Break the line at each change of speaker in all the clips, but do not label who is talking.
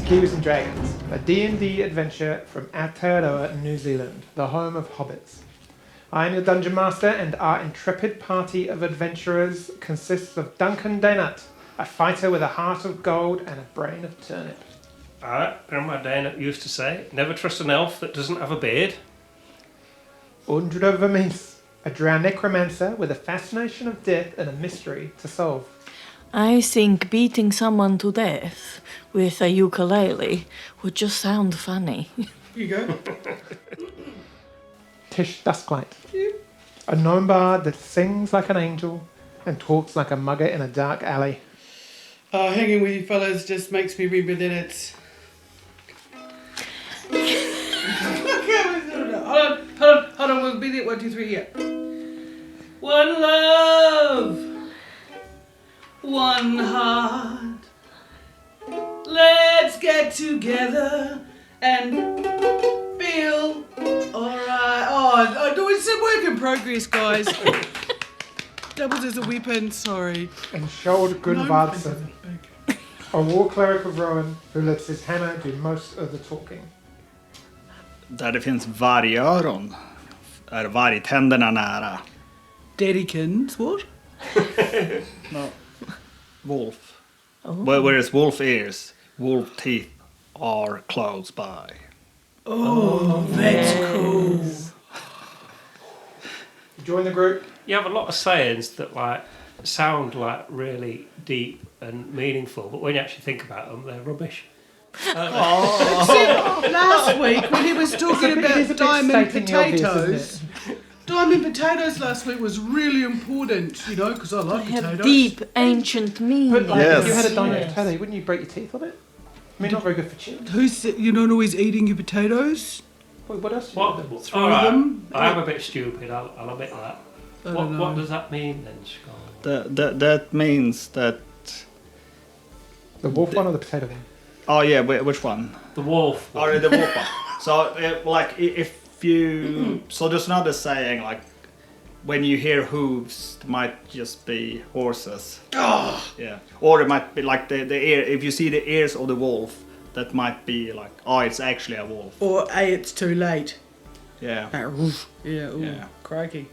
Kiwis and Dragons, a D&D adventure from Aotearoa, New Zealand, the home of hobbits. I am your Dungeon Master, and our intrepid party of adventurers consists of Dunkin, a fighter with a heart of gold and a brain of turnip.
Grandma Dana used to say, never trust an elf that doesn't have a beard.
Undra Vermees, a drow necromancer with a fascination of death and a mystery to solve.
I think beating someone to death with a ukulele would just sound funny.
Here you go.
Tish Dusklight, a gnome bard that sings like an angel and talks like a mugger in a dark alley.
Hanging with you fellas just makes me remember that it's... Hold on, we'll be there. 1, 2, 3, yeah. One love, one heart. Let's get together and feel alright. Oh, it's a work in progress, guys. Doubles as a weapon, sorry.
And Skjold Gunvardsen, a war cleric of Rowan who lets his hammer do most of the talking.
Där det finns vargöron är vargtänderna nära.
Daddykins, what?
No. Wolf. Oh. Whereas wolf ears, wolf teeth are close by.
Oh, that's cool.
Join the group.
You have a lot of sayings that sound like really deep and meaningful, but when you actually think about them, they're rubbish.
Last week when he was talking about diamond potatoes, diamond potatoes last week was really important, because I like
They have
potatoes.
deep, ancient meaning.
But
Yes.
if you had a diamond potato, wouldn't you break your teeth on it? I mean, not very good for children.
You're not always eating your potatoes?
Wait, what else?
Throw them?
I am a bit stupid, I'll admit that. What does that mean then, Skjold?
That means that...
The wolf one or the potato one?
Oh yeah, which one?
The wolf.
Oh, the wolf one. So, if you... So there's another saying, when you hear hooves, it might just be horses.
Oh.
Yeah. Or it might be the ear. If you see the ears of the wolf, that might be it's actually a wolf.
Or it's too late.
Yeah.
Yeah, crikey.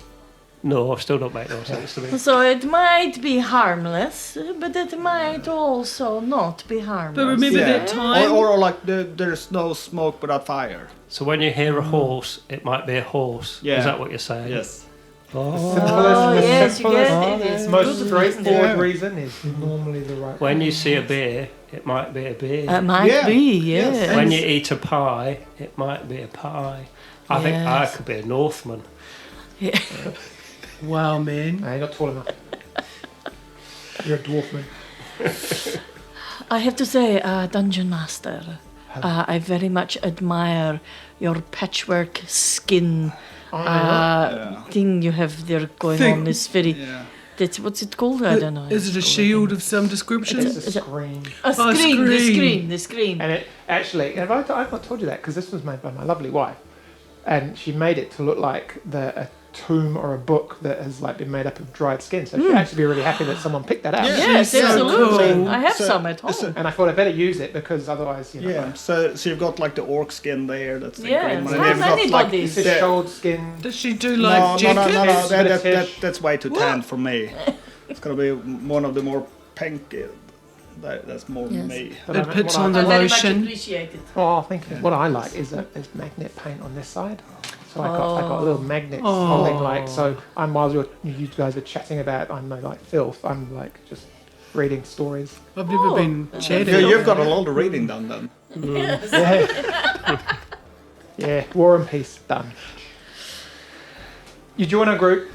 No, still don't make no sense to me.
So it might be harmless, but it might also not be harmless.
But remember that time?
Or there's no smoke without fire.
So when you hear a horse, it might be a horse.
Yeah.
Is that what you're saying?
Yes.
Most straightforward reason is normally the right
When you see a beer, it might be a beer.
It might be, yes.
When you eat a pie, it might be a pie. I think I could be a Northman.
Yeah.
Wow, man.
You're not tall enough. You're a dwarf man.
I have to say, Dungeon Master, I very much admire your patchwork skin thing you have there going on. It's very...
Yeah.
What's it called? I don't know.
Is it a shield of some description?
It's a screen.
The screen.
And it actually, I've not told you that because this was made by my lovely wife, and she made it to look like a tomb or a book that has been made up of dried skin. So she'd actually be really happy that someone picked that out.
Yes,
So
absolutely.
cool.
I have some at home.
And I thought I better use it because otherwise,
Yeah. So you've got the orc skin there. That's the green one.
How
And
many
you've got,
bodies?
It's a Skjold skin.
Does she do
No,
jackets?
that's way too tan for me. It's gonna be one of the more pink. That's more me.
It puts on the
I very much
lotion.
appreciate it.
Oh, thank you. What I like is magnet paint on this side. So I got little magnets holding so while you guys are chatting about filth, I'm just reading stories.
I've never been chatting.
You've got a lot of reading done then.
Yes.
Yeah, War and Peace done. You join our group,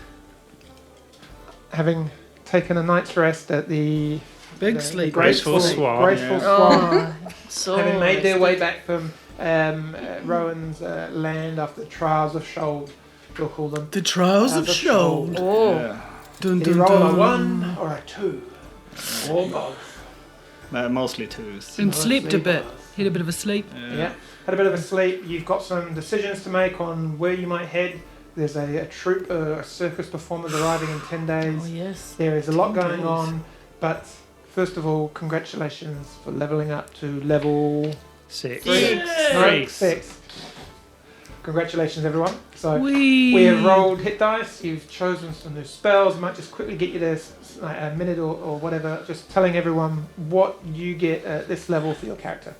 having taken a night's rest at the
Big sleep.
Graceful Swan.
Graceful Swan.
So
Having made their way back from Rowan's land after the trials of Skjold, we'll call them.
The Trials of Skjold.
Oh.
Yeah.
Dun,
Did he
dun,
roll a
dun.
1 or a 2? Or both?
Mostly twos.
And slept a bit. Had a bit of a sleep.
Yeah. Had a bit of a sleep. You've got some decisions to make on where you might head. There's a troupe of circus performers arriving in 10 days.
Oh, yes.
There is a lot going on, but first of all, congratulations for leveling up to level
6.
Yay!
6. Congratulations, everyone. So
Whee!
we have rolled hit dice. You've chosen some new spells. I might just quickly get you this, like a minute or whatever, just telling everyone what you get at this level for your character.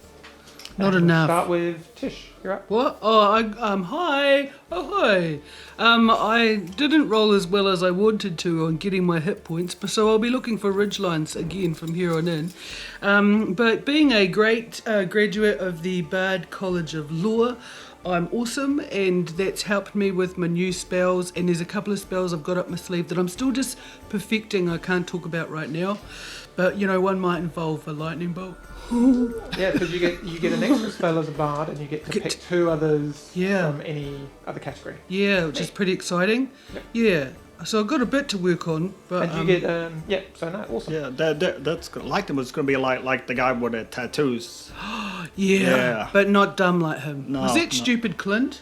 Not
And
enough.
We'll start with Tish. You're up.
What? Hi. Oh, hi. I didn't roll as well as I wanted to on getting my hit points, but so I'll be looking for ridgelines again from here on in. But being a great graduate of the Bard College of Law, I'm awesome, and that's helped me with my new spells, and there's a couple of spells I've got up my sleeve that I'm still just perfecting I can't talk about right now. But, one might involve a lightning bolt.
Yeah, because you get an extra spell as a bard, and you get to pick 2 others from any other category.
Yeah, which is pretty exciting.
Yep.
Yeah, so I've got a bit to work on. But
And you get, so no, awesome.
Yeah, that's good. Like them was gonna be like the guy with the tattoos.
yeah, but not dumb like him.
No,
Was that
no.
stupid Clint?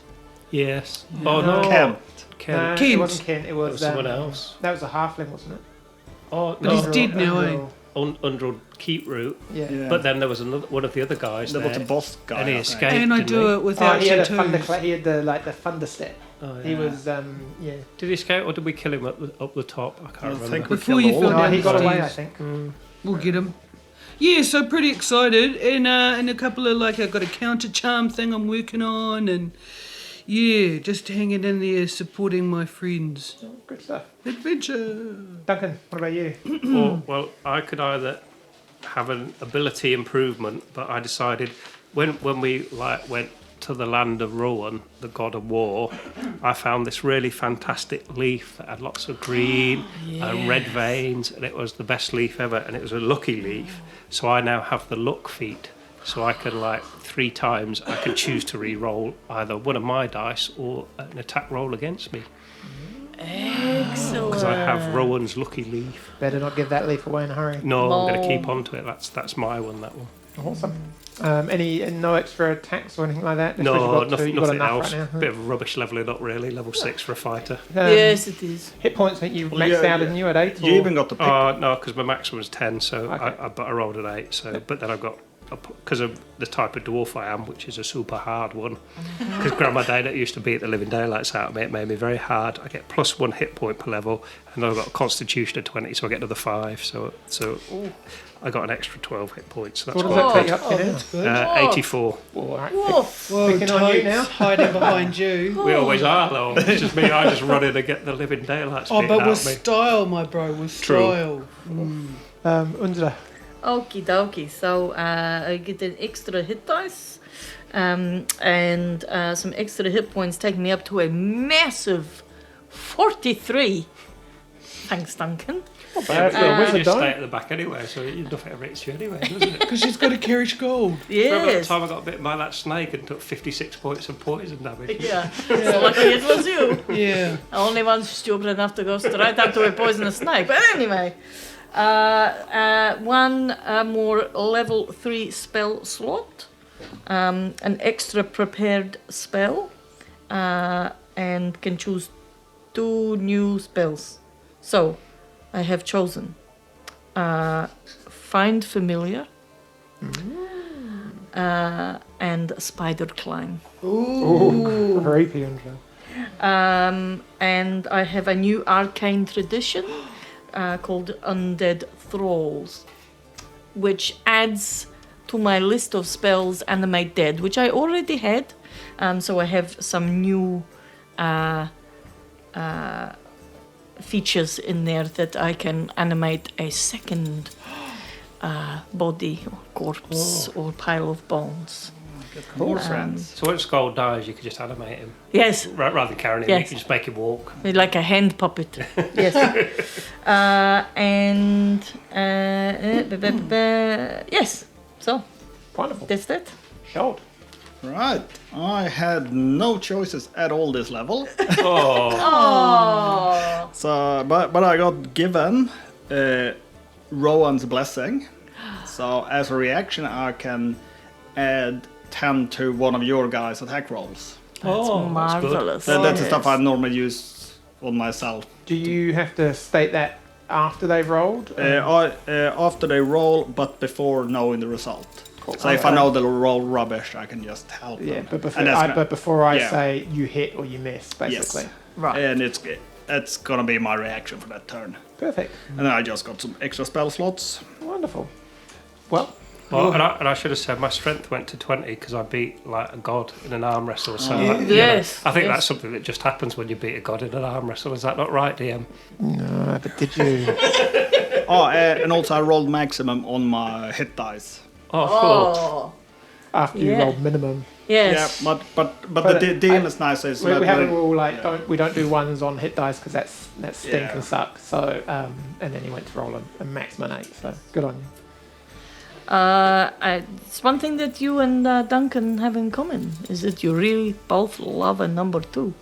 Yes.
No.
Oh no.
Ken.
Ken.
No,
Kent.
it wasn't Ken. It
It
was,
was someone else.
That was a halfling, wasn't it?
Oh
But
no.
he's dead now, eh?
Undril.
Undril keep route.
Yeah.
Yeah.
But then there was one of the other guys
There
there.
was the boss guy.
And he
I think.
escaped.
And I
didn't
do
he?
it without
he had a
tattoos.
he had the thunder step.
Oh, yeah.
He was yeah.
Did he escape or did we kill him up the top? I can't
I
remember.
think we
Before
killed
you
all
fell
of
No,
down
them.
he got
the
away, I
stairs.
think.
We'll get him. Yeah, so pretty excited, and a couple of I've got a counter charm thing I'm working on, and yeah, just hanging in there, supporting my friends.
Oh, good stuff.
Adventure.
Duncan, what about you?
Well, I could either have an ability improvement, but I decided when we went to the land of Rowan, the god of war, I found this really fantastic leaf that had lots of green and red veins, and it was the best leaf ever, and it was a lucky leaf. So I now have the luck feat. So I can 3 times I can choose to re-roll either one of my dice or an attack roll against me
Excellent.
because I have Rowan's lucky leaf.
Better not give that leaf away in a hurry.
No, I'm going to
Lol.
keep on to it. That's my one. That one.
Awesome. Any no extra attacks or anything like that? Just 'cause
No,
you've got two,
nothing,
you've got
nothing
enough
else.
right now.
Bit of rubbish leveling up, really. Level 6 for a fighter.
Yes, it is.
Hit points. I think you
Well,
maxed
yeah,
out, didn't you, at 8?
You even got the pick.
No, because my maximum was 10, so
Okay.
but I rolled an 8. So, but then I've got because of the type of dwarf I am, which is a super hard one. Because Grandma Dana used to beat the living daylights out of me. It made me very hard. I get +1 hit point per level, and I've got a Constitution of 20, so I get another 5. So I got an extra 12 hit points. So
What
that's
does that
good.
take you up to now?
Good.
84.
All right.
Woof.
Whoa,
Picking on you now.
hiding behind you.
We always are, though. It's just me. I just run in and get the living daylights
Oh,
beaten
but
out
with
of me.
style, my bro, with
True.
style.
Undra.
Okie dokie. So I get an extra hit dice and some extra hit points, taking me up to a massive 43. Thanks, Duncan.
Bad for a
You
wizard,
just stay
don't
at the back anyway, so nothing ever hits you anyway, doesn't it?
Because she's got to carry gold.
Remember the
Yes.
time I got bitten by that snake and took 56 points of poison damage?
Yeah. So lucky it was you.
Yeah.
Only one stupid enough to go straight up to a poisonous snake. But anyway, one more level 3 spell slot, an extra prepared spell, and can choose 2 new spells. So, I have chosen Find Familiar and Spider Climb.
Ooh, creepy, Undra.
And I have a new arcane tradition called Undead Thralls, which adds to my list of spells Animate Dead, which I already had. So I have some new features in there that I can animate a second body or corpse or pile of bones.
More friends.
So when Skull dies, you could just animate him.
Yes,
Rather than carrying him,
Yes.
you can just make him walk.
like a hand puppet. Yes. Yes. So
Wonderful.
that's that.
Short.
Right. I had no choices at all this level.
Oh,
Oh.
So, but I got given Rowan's blessing. So as a reaction, I can add 10 to one of your guys' attack rolls.
That's
that's good.
marvelous.
That's the
Yes.
stuff I normally use on myself.
Do you have to state that after they've rolled?
After they roll, but before knowing the result.
Cool.
So if I know they'll roll rubbish, I can just help
Yeah,
them.
but before,
And that's
but before I
yeah.
say you hit or you miss, basically.
Yes.
Right.
And it's gonna be my reaction for that turn.
Perfect.
And then I just got some extra spell slots.
Wonderful. Well,
Well, and I should have said my strength went to 20 because I beat like a god in an arm wrestle. So
Yeah.
you know,
Yes,
I think
yes.
that's something that just happens when you beat a god in an arm wrestle. Is that not right, DM?
no, but did you?
And also I rolled maximum on my hit dice.
Oh, cool.
Oh,
After you
Yeah.
rolled minimum.
yes.
Yeah, but
But
the DM is nice. Is
We have a rule like
yeah.
we don't do ones on hit dice because that stink
Yeah.
and suck. So and then he went to roll a maximum 8. So good on you.
It's one thing that you and Duncan have in common is that you really both love a number 2.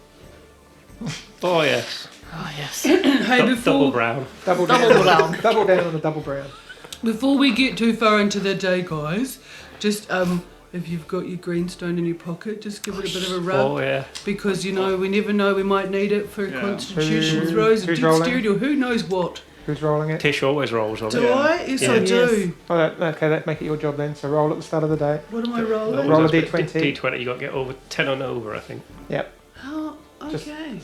Oh, yes.
Oh yes.
Hey,
Double
before
brown.
Double
Double brown.
Double down on the double brown.
before we get too far into the day, guys, just if you've got your greenstone in your pocket, just give it a bit of a rub.
Oh, yeah.
Because, you know, we never know, we might need it for
Yeah.
constitution throws,
Who's
dexterity,
rolling?
or who knows what.
Who's rolling it?
Tish always rolls on
Do
it.
Yeah.
I? Yes,
Yeah.
I do.
Oh, okay, that make it your job then. So roll at the start of the day.
What am I rolling?
Roll a
That's
D20.
D20, you got to get over 10 and over, I think.
Yep.
Oh,
Just-
okay.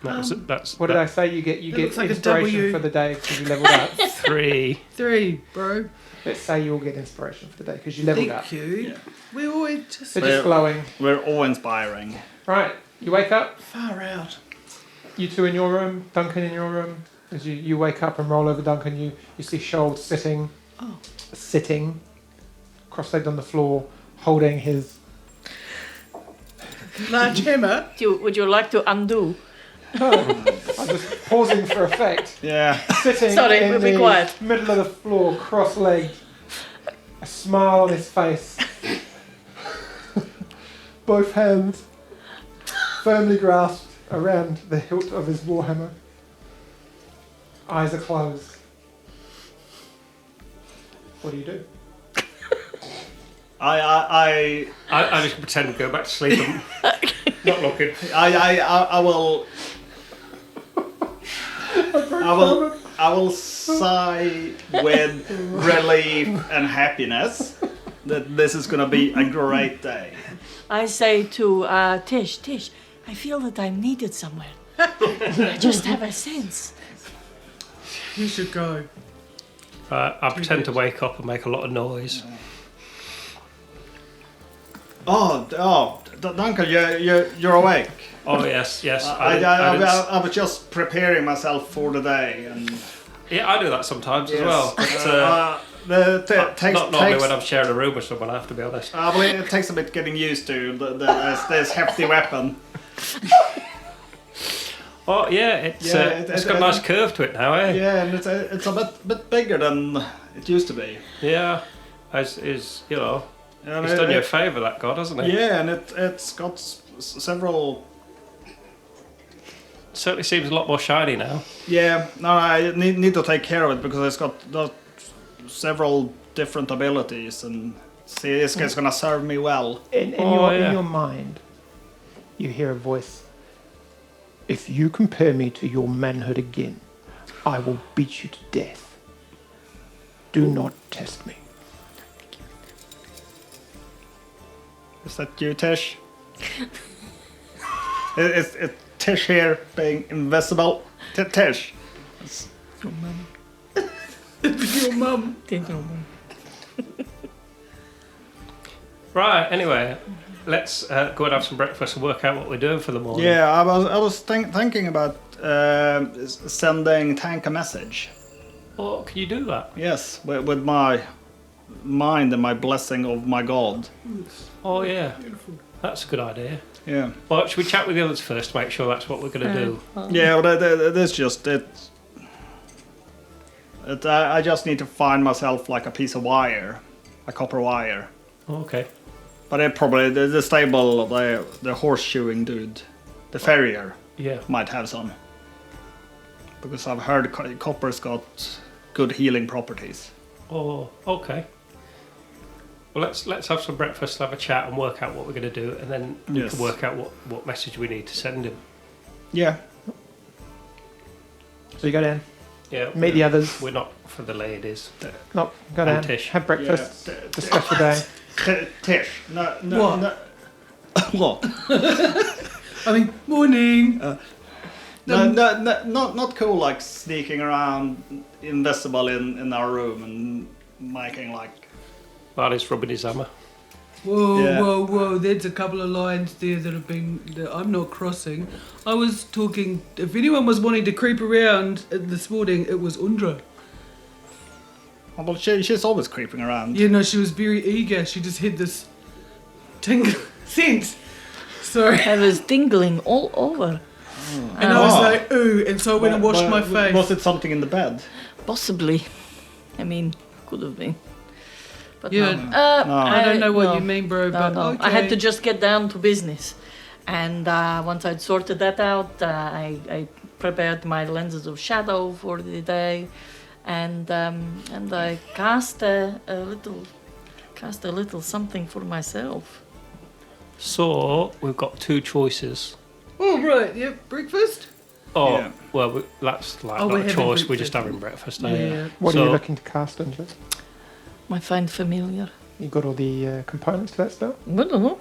That's
What did I say? You get
looks like a
inspiration
W.
for the day because you leveled up.
3.
3, bro.
Let's say you'll get inspiration for the day because you leveled up.
Thank you.
Yeah.
We always just
So just glowing.
We're all inspiring.
Right. You wake up.
far out.
You two in your room. Duncan in your room. As you wake up and roll over Duncan, you see Shold sitting, cross-legged on the floor, holding his.
Large hammer.
Would you like to undo?
I'm just pausing for effect.
Yeah.
Sitting
Sorry,
in
we'll be
the
quiet.
middle of the floor, cross-legged, a smile on his face, both hands firmly grasped around the hilt of his warhammer. Eyes are closed. What do you do?
I
I just pretend to go back to sleep and not looking.
will. I will sigh with relief and happiness that this is gonna be a great day.
I say to Tish, I feel that I'm needed somewhere. I just have a sense.
You should go.
I pretend to wake up and make a lot of noise.
Duncan, you're awake.
Oh, yes.
I was just preparing myself for the day, and
Yeah, I do that sometimes as
Yes.
well. But, not normally when I'm sharing a room with someone, I have to be honest.
I believe it takes a bit getting used to this hefty weapon.
Oh, yeah, it's got a nice curve to it now, eh?
Yeah, and it's a bit bigger than it used to be.
Yeah. Is you know,
And
he's done you a favour, that god, hasn't he?
Yeah, and it's got several.
Certainly seems a lot more shiny now.
Yeah, no, I need to take care of it because it's got several different abilities, and see, it's gonna serve me well.
In
yeah.
your mind, you hear a voice. If you compare me to your manhood again, I will beat you to death. Do not test me.
Is that you, Tish? It's Tish here being invisible. Tish.
Your mum.
Your mum.
Right, anyway, let's go and have some breakfast and work out what we're doing for the morning.
Yeah, I was thinking about sending Tank a message.
Oh, can you do that?
Yes, with my mind and my blessing of my god.
Oh, yeah. That's a good idea.
Yeah.
Well, should we chat with the others first to make sure that's what we're going to do?
Yeah, but it's just it. I just need to find myself like a piece of wire, a copper wire.
Okay.
But it probably the stable, the horseshoeing dude, the farrier
Yeah.
might have some. Because I've heard copper's got good healing properties.
Oh, okay. Well, let's have some breakfast, have a chat, and work out what we're going to do, and then we
Yes.
can work out what message we need to send him.
Yeah.
So you go down,
Yeah.
meet the others.
We're not for the ladies.
No, go down,
And Tish.
have breakfast,
Yeah.
discuss the day.
Tish. No.
What?
No. What?
I mean, morning.
Not cool. Like sneaking around, invisible in our room and making like.
While he's rubbing his hammer.
Whoa,
Yeah.
whoa. There's a couple of lines there that I'm not crossing. I was talking. If anyone was wanting to creep around this morning, it was Undra.
Oh, well, she's always creeping around.
You know, she was very eager. She just had this tingle sense. Sorry.
I was tingling all over.
And I was
Oh.
like, ooh. And so I went and washed my face.
Was it something in the bed?
Possibly. I mean, could have been. But
Yeah.
no.
I don't know what
no.
you mean, bro,
No,
but
no.
okay.
I had to just get down to business. And once I'd sorted that out, I prepared my lenses of shadow for the day. And I cast a little something for myself.
So we've got two choices.
Oh, right. Yep. Breakfast?
Oh,
Yeah.
well, that's like
Oh,
not
we're
a
having
choice. We're
breakfast.
just having breakfast.
Yeah.
What are
So-
you looking to cast, Andrew?
My fine familiar.
You got all the components to that spell?
I don't know.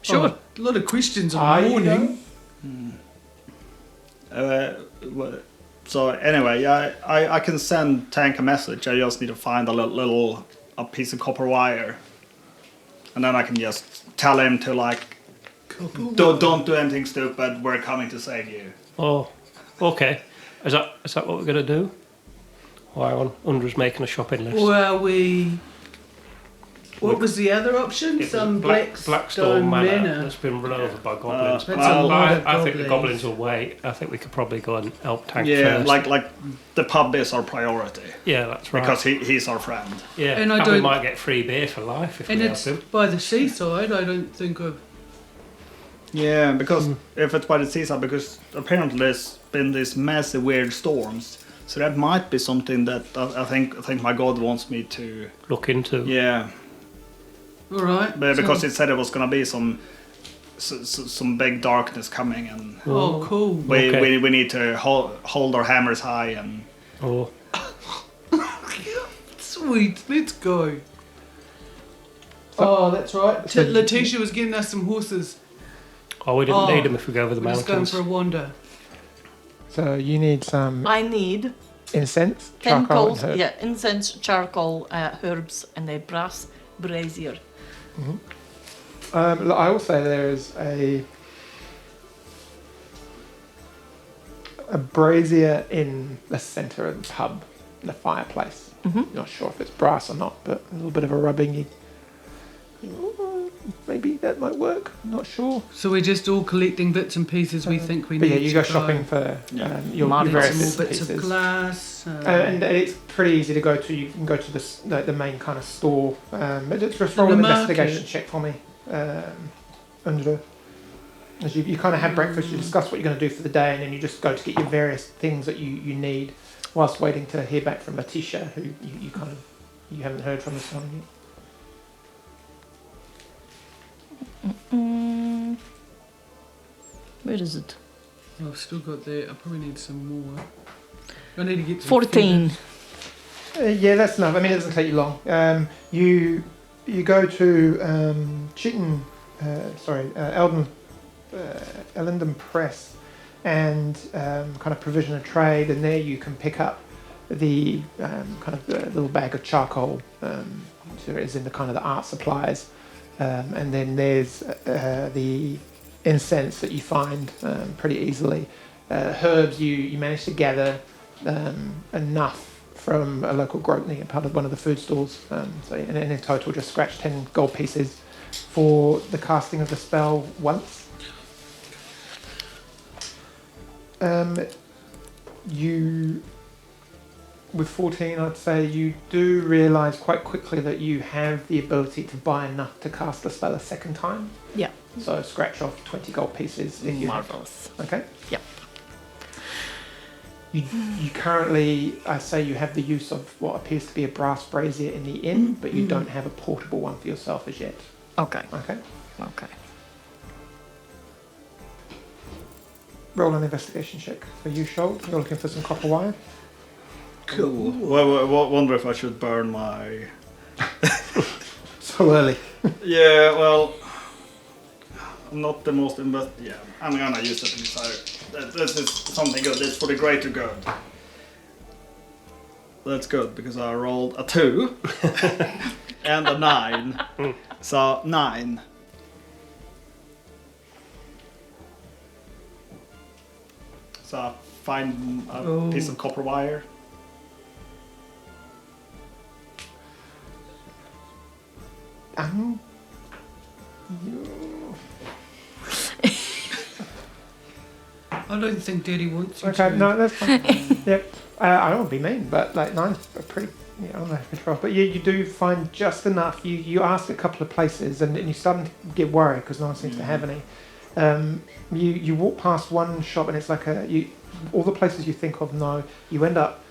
Sure. A lot of questions
Are
on
you
morning.
So anyway, yeah, I can send Tank a message. I just need to find a piece of copper wire, and then I can just tell him to like, don't do anything stupid. We're coming to save you.
Oh, okay. Is that what we're gonna do? Why on Undra's making a shopping list?
Well, what was the other option?
It was
Some
Blackstone Manor that's been run over by goblins.
That's
Well,
a lot of
I think the
goblins.
goblins will wait. I think we could probably go and help Tank
Yeah,
first.
like the pub is our priority
Yeah, that's right.
because he's our friend.
yeah,
And
and,
I
we
don't-
might get free beer for life if
And
we
it's
help him.
by the seaside. I don't think of.
Yeah, because if it's by the seaside, because apparently there's been these massive weird storms, so that might be something that I think my god wants me to.
Look into.
Yeah,
All right.
but because
so,
it said it was gonna be some big darkness coming, and
oh, cool.
we need to hold our hammers high and.
Oh,
Sweet. Let's go.
Oh, that's right.
Letitia was getting us some horses.
oh, we didn't
Oh,
need them if we go over the
We're just going
mountains.
for a wander.
So you need some
I need
incense,
10
charcoal,
coals,
and herbs.
yeah, incense, charcoal, herbs, and a brass brazier.
Look, I will say there is a brazier in the centre of the pub, the fireplace. Not sure if it's brass or not, but a little bit of a rubbing. Maybe that might work. Not sure.
So we're just all collecting bits and pieces we think we
But
need.
yeah, you
to
go shopping for your
Marble
various
Some
bits
more
and
bits of
pieces.
glass.
And it's pretty easy to go to. You can go to the main kind of store. But just roll
The
an
market.
investigation check for me, Angela. As you kind of have breakfast, you discuss what you're going to do for the day, and then you just go to get your various things that you need, whilst waiting to hear back from Letitia, who you haven't heard from this morning yet.
Where is it?
Oh, I've still got that. I probably need some more. I need to get some
14.
Yeah, that's enough. I mean, it doesn't take you long. You go to Elendon Press and kind of provision of trade, and there you can pick up the kind of the little bag of charcoal. So it is in the kind of the art supplies, and then there's the incense that you find pretty easily. Herbs you manage to gather enough from a local grotney, a part of one of the food stalls. So and in total, just scratch 10 gold pieces for the casting of the spell once. You, with 14, I'd say you do realise quite quickly that you have the ability to buy enough to cast the spell a second time.
Yeah.
So scratch off 20 gold pieces if you have.
Marvelous.
Okay.
Yep.
You currently, I say you have the use of what appears to be a brass brazier in the inn, but you don't have a portable one for yourself as yet.
Okay.
Okay.
Okay.
roll an investigation check for you, Scholt. You're looking for some copper wire.
Cool. Well, wonder if I should burn my...
So early.
Yeah, well... I'm not the most yeah, I'm gonna use it because this is something good. It's for the greater good. That's good because I rolled a 2 and a 9. So 9. So I find a piece of copper wire.
I don't think Daddy wants you
Okay,
to.
no, that's fine. Yep. I don't want to be mean, but like 9's a pretty, I don't know, control. But you do find just enough. You ask a couple of places, and you're starting to get worried because no one seems to have any. You walk past one shop, and it's like all the places you think of, no. You end up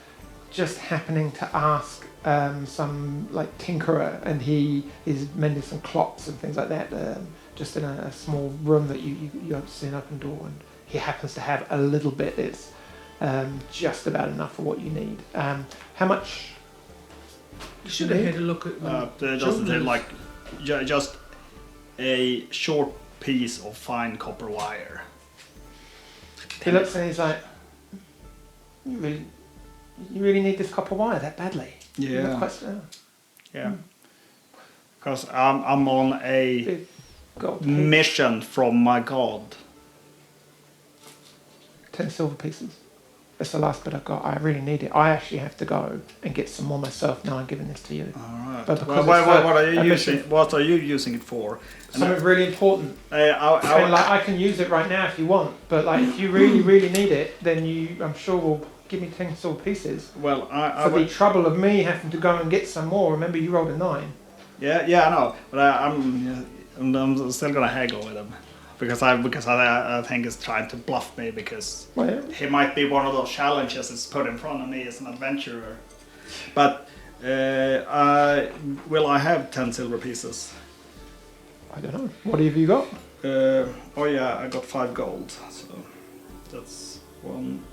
just happening to ask some like tinkerer, and he is mending some clocks and things like that, just in a small room that you see an open door, and he happens to have a little bit. It's just about enough for what you need. How much?
You should have had a look at
just a short piece of fine copper wire.
He looks and he's like, you really need this copper wire that badly?
Yeah.
Quite,
Yeah. Because I'm on a
big gold piece.
mission from my god.
10 silver pieces. That's the last bit I've got. I really need it. I actually have to go and get some more myself now. I'm giving this to you.
Alright.
But because
What are you using it for?
Something really important. And like, I can use it right now if you want, but like if you really, really need it, then I'm sure will give me 10 silver pieces.
Well,
For the trouble of me having to go and get some more. Remember, you rolled a 9.
Yeah, I know, but I'm still gonna haggle with him because I think he's trying to bluff me because he might be one of those challenges that's put in front of me as an adventurer. But will I have 10 silver pieces?
I don't know. What have you got?
Oh yeah, I got 5 gold, so that's 1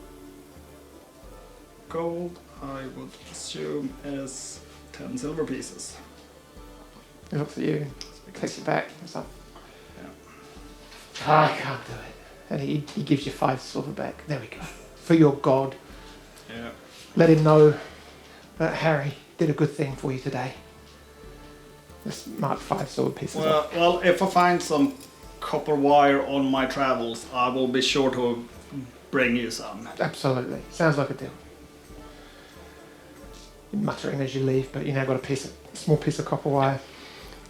gold. I would assume is 10 silver pieces.
He looks at you, takes it back. It's like, I can't do it. And he gives you 5 silver back. There we go. For your god.
Yeah.
Let him know that Harry did a good thing for you today. Just mark 5 silver pieces off.
Well, if I find some copper wire on my travels, I will be sure to bring you some.
Absolutely. Sounds like a deal. You're muttering as you leave, but you now got a small piece of copper wire.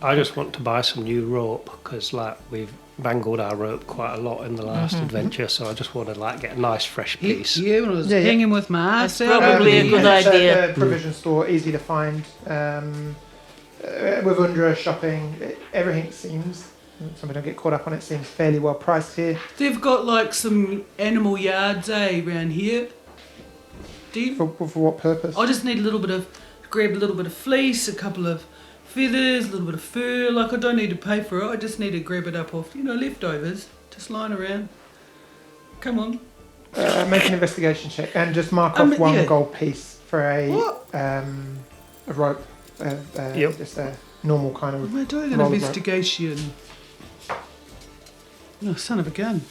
I just want to buy some new rope because like we've mangled our rope quite a lot in the last adventure, so I just want to like get a nice fresh piece.
Yeah, when I was hanging with my ass out.
Probably a good idea.
The provision store, easy to find. With Undra shopping, everything seems, somebody don't get caught up on it, seems fairly well priced here.
They've got like some animal yards, around here. Do you?
For what purpose?
I just need grab a little bit of fleece, a couple of feathers, a little bit of fur. Like I don't need to pay for it. I just need to grab it up off, leftovers, just lying around. Come on.
Make an investigation check and just mark off 1 gold piece for a rope. Just a normal kind of.
Am I doing an investigation? Oh, son of a gun.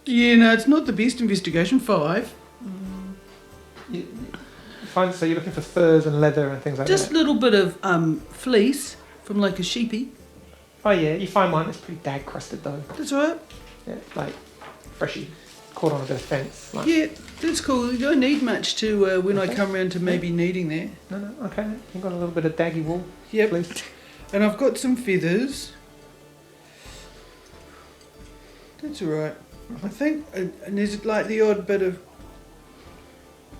Yeah, no, it's not the best investigation. 5.
So you're looking for furs and leather and things like
Just
that?
a little bit of fleece from like a sheepy.
Oh yeah, you find one that's pretty dag crusted though.
That's right.
Yeah, like freshly caught on a bit of fence. Like.
Yeah, that's cool. You don't need much to when I come around to maybe needing that.
No, okay. You've got a little bit of daggy wool.
Yep.
Please.
And I've got some feathers. That's alright. I think, and there's like the odd bit of.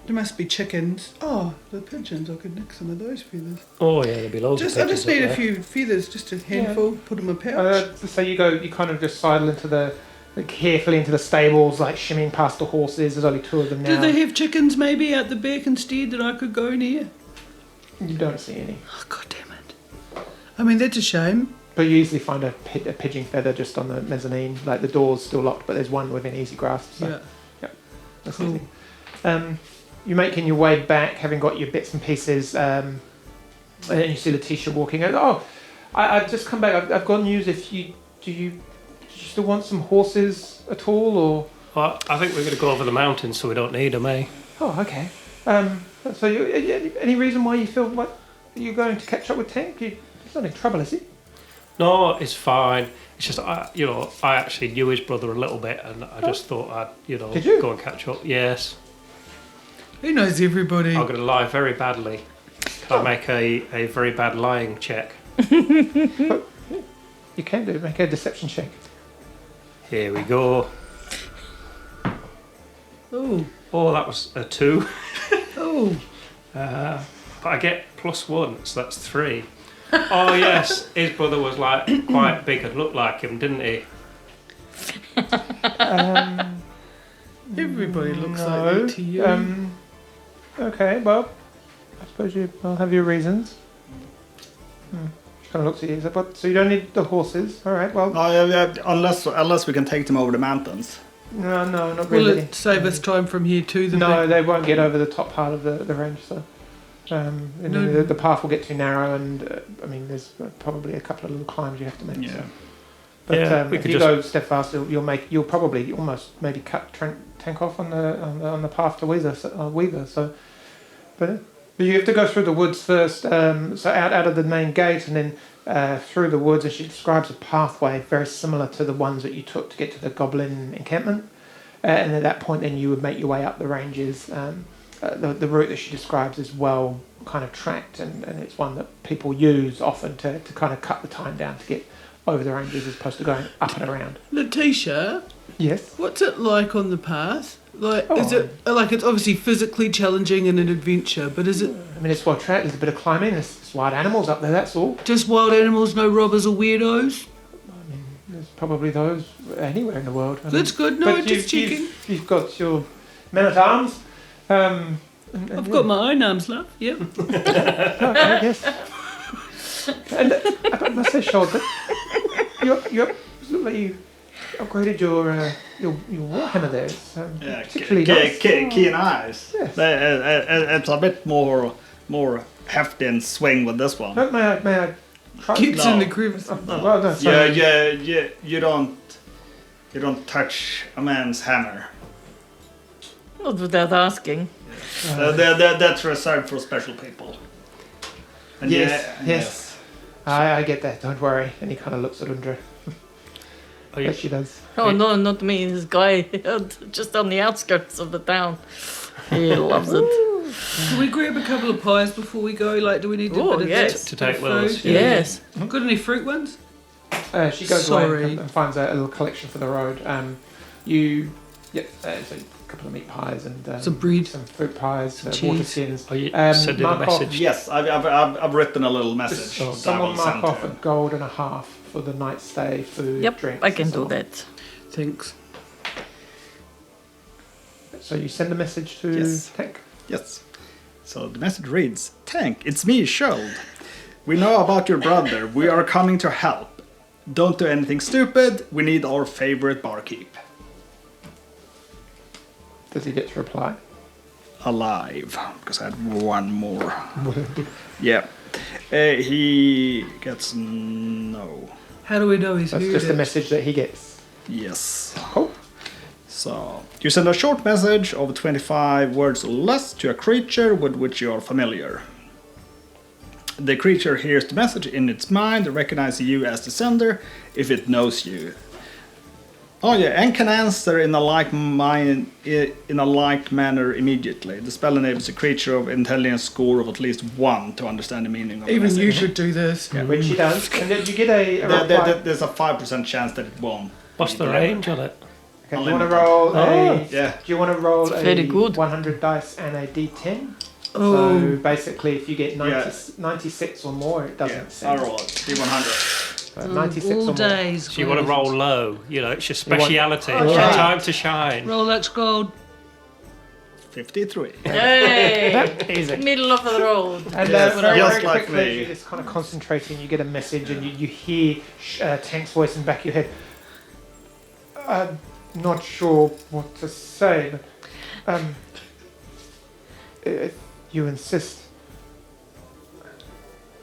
There must be chickens. Oh, the pigeons. I could nick some of those feathers.
Oh yeah, there'll be loads of
I just need
there.
a few feathers, just a handful. Put them in a pouch.
So you kind of just sidle into carefully into the stables, like shimmying past the horses. There's only 2 of them now.
Do they have chickens maybe out the back instead that I could go near?
You don't see any.
Oh, God damn it. I mean, that's a shame.
But you usually find a pigeon feather just on the mezzanine. Like the door's still locked, but there's one within easy grasp. So,
Yeah.
that's
Cool.
easy. You're making your way back, having got your bits and pieces, and you see Letitia walking. Oh, I've just come back. I've got news. Do you still want some horses at all, or?
Well, I think we're going to go over the mountains, so we don't need them, eh?
Oh, okay. So any reason why you feel like you're going to catch up with Tank? He's not in trouble, is he?
No, it's fine. It's just, I actually knew his brother a little bit, and I just thought I'd,
Did you?
go and catch up. Yes.
He knows everybody.
I'm going to lie very badly. Can I make a very bad lying check?
You can do. Make a deception check.
Here we go.
Oh,
Oh, that was a 2.
oh.
But I get +1, so that's 3. Oh yes, his brother was like quite big and looked like him, didn't he?
Everybody looks like
No.
that to you.
Okay, well, I suppose I'll have your reasons. She kind of looks at you. So you don't need the horses. All right. Well,
Unless we can take them over the mountains.
no, not
Will
really.
it save us time from here to the
No,
big...
they won't get over the top part of the range. So, and then
No.
the path will get too narrow, and there's probably a couple of little climbs you have to make.
Yeah.
So. But
Yeah, we
if
could
you
just-
go step faster, you'll probably almost maybe cut Tank off on the path to Weaver. So, but you have to go through the woods first. So out of the main gate, and then through the woods. And she describes a pathway very similar to the ones that you took to get to the Goblin encampment. And at that point, then you would make your way up the ranges. The route that she describes is well kind of tracked, and it's one that people use often to kind of cut the time down to get over the ranges as opposed to going up and around.
Letitia,
Yes.
what's it like on the path? Like,
Oh.
is it like it's obviously physically challenging and an adventure, but is it
It's well tracked. There's a bit of climbing. There's wild animals up there. That's all.
just wild animals, no robbers or weirdos?
There's probably those anywhere in the world.
That's good. No,
but
just checking.
You've got your men at arms.
I've got my own arms, love. Yep.
Okay, yes. And I must say, Sean, that you look like you upgraded your warhammer there. It's particularly nice.
Keen eyes.
Yes.
It's a bit more hefty and swing with this one.
May I try?
Kicks
No.
in the crevice.
Well, no, sorry.
You don't touch a man's hammer.
Not without asking.
That's reserved for special people. And
Yes. I get that. Don't worry. And he kind of looks at Undra.
Are you,
Yes, she does.
Oh no, not me. This guy just on the outskirts of the town. He loves it.
Can we grab a couple of pies before we go? Like, do we need to
Oh,
bit of
yes.
To take
food?
with us, yeah.
Yes.
Got any fruit ones?
She goes away
Sorry.
and finds a little collection for the road. So a couple of meat pies and
Some bread.
some fruit pies,
Some
water
cheese.
skins.
Are you sending a
mark off-
message?
Yes, I've written a little message. that I
Someone
will
mark
send
off
to
a
him.
gold and a half for the night stay, food,
Yep,
drinks.
I can
and so
do
on.
that.
Thanks.
So you send a message to
Yes.
Tank.
Yes. So the message reads, Tank, it's me, Shold. We know about your brother. We are coming to help. Don't do anything stupid. We need our favorite barkeep.
Does he get to reply?
Alive. Because I had one more. Yeah. He gets no.
How do we know he's
That's
heard
just
it?
the message that he gets.
Yes.
Cool.
So, you send a short message of 25 words or less to a creature with which you are familiar. The creature hears the message in its mind, recognizes you as the sender if it knows you. Oh yeah, and can answer in a like manner immediately. The spell enables a creature of intelligence score of at least 1 to understand the meaning of the
Even
message.
you should do this.
Which he does. And then you get a reply.
There's a 5% chance that it won't.
What's the range on it?
Okay, do you want to
Unlimited.
roll a?
Yeah.
Do you want to roll a
Very good.
100 dice and a d10?
Oh,
So basically, if you get 90,
Yeah.
96 or more, it doesn't.
Yeah,
send.
I'll roll it. D100.
So 96
all
or more.
days.
So you want to roll low, it's your
You want-
speciality,
Oh,
it's your
yeah.
time to shine.
Roll X gold.
53.
Hey!
Easy.
Middle of the road.
And
Yes,
very,
just
very
like
quickly,
me.
you just kind of concentrate and you get a message and you hear Tank's voice in the back of your head. I'm not sure what to say, but if you insist,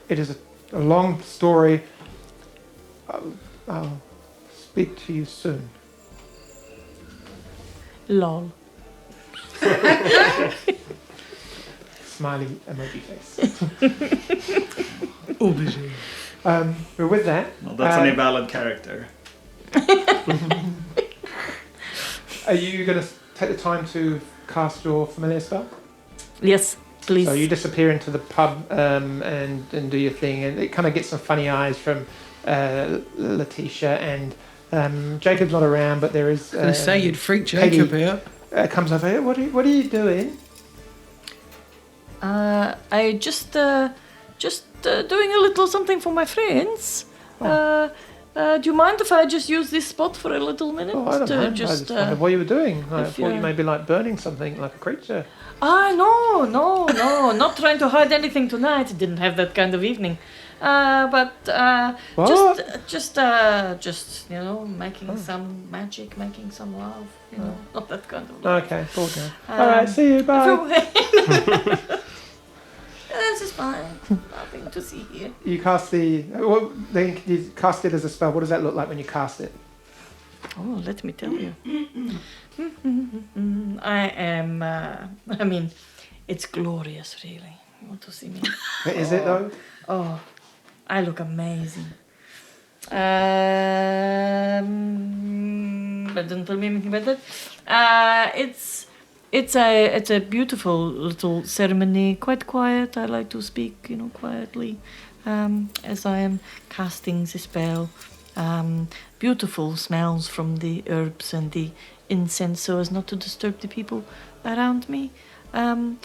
it is a long story. I'll speak to you soon.
Lol.
Smiley emoji face.
Aubergine.
But with that,
Well, that's an invalid character.
are you going to take the time to cast your familiar spell?
Yes, please.
So you disappear into the pub and do your thing, and it kind of gets some funny eyes from Letitia, and Jacob's not around, but there is.
I was going to say you'd freak Jacob out.
Comes over. Hey, what are you doing?
I just doing a little something for my friends. Do you mind if I just use this spot for a little minute?
Oh, I don't know. I just wondered what you were doing. I
if
thought you
you-
may be like burning something, like a creature.
No, not trying to hide anything tonight. Didn't have that kind of evening. But
What?
just you know, making some magic, making some love. You know, not that kind of love.
Okay, cool. Now. All right, see you. Bye.
This is fine. Nothing to see here.
You cast the. Well, then you cast it as a spell. What does that look like when you cast it?
Oh, let me tell you. I am. I mean, it's glorious, really. You want to see me?
Is it though?
Oh, I look amazing. But don't tell me anything about that. It's a beautiful little ceremony. Quite quiet. I like to speak, you know, quietly, as I am casting the spell. Beautiful smells from the herbs and the incense, so as not to disturb the people around me. And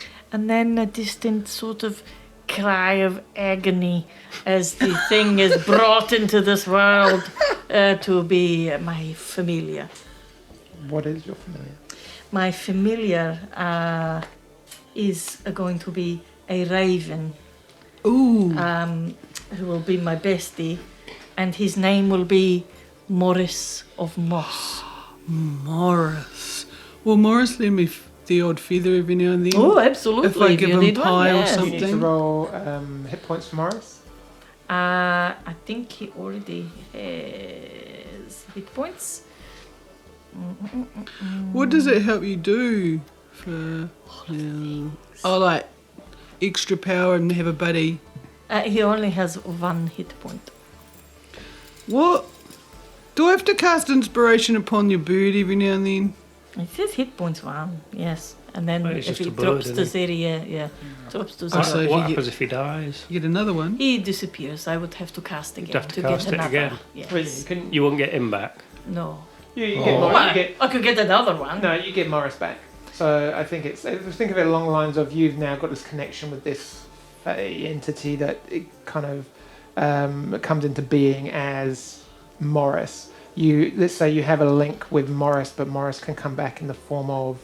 then a distant sort of cry of agony as the thing is brought into this world to be my familiar.
What is your familiar?
My familiar is going to be a raven,
Ooh.
who will be my bestie, and his name will be Morris of Moss.
Morris. Will Morris lend me the odd feather every now and then?
Oh, absolutely.
If I give
you
him
need
pie or
yes.
You need to
Something.
roll hit points for Morris.
I think he already has hit points.
What does it help you do for... Oh, like extra power and have a buddy.
He only has 1 hit point.
What? Do I have to cast inspiration upon your bird every now and then?
It says hit points 1, yes. And then
Well, it's
if
just
he
a bird,
drops to
isn't
0, drops to 0.
Oh, so if
what
you
happens if he dies?
You get another one?
He disappears. I would have to cast again
have to
to
cast
get
it
another.
again?
Yes.
Well, you can.
You won't get him back.
No.
You get
Well,
Morris. You get,
I could get another one.
no, you get Morris back. So I think it's. Think of it along the lines of you've now got this connection with this entity that it kind of comes into being as Morris. Let's say you have a link with Morris, but Morris can come back in the form of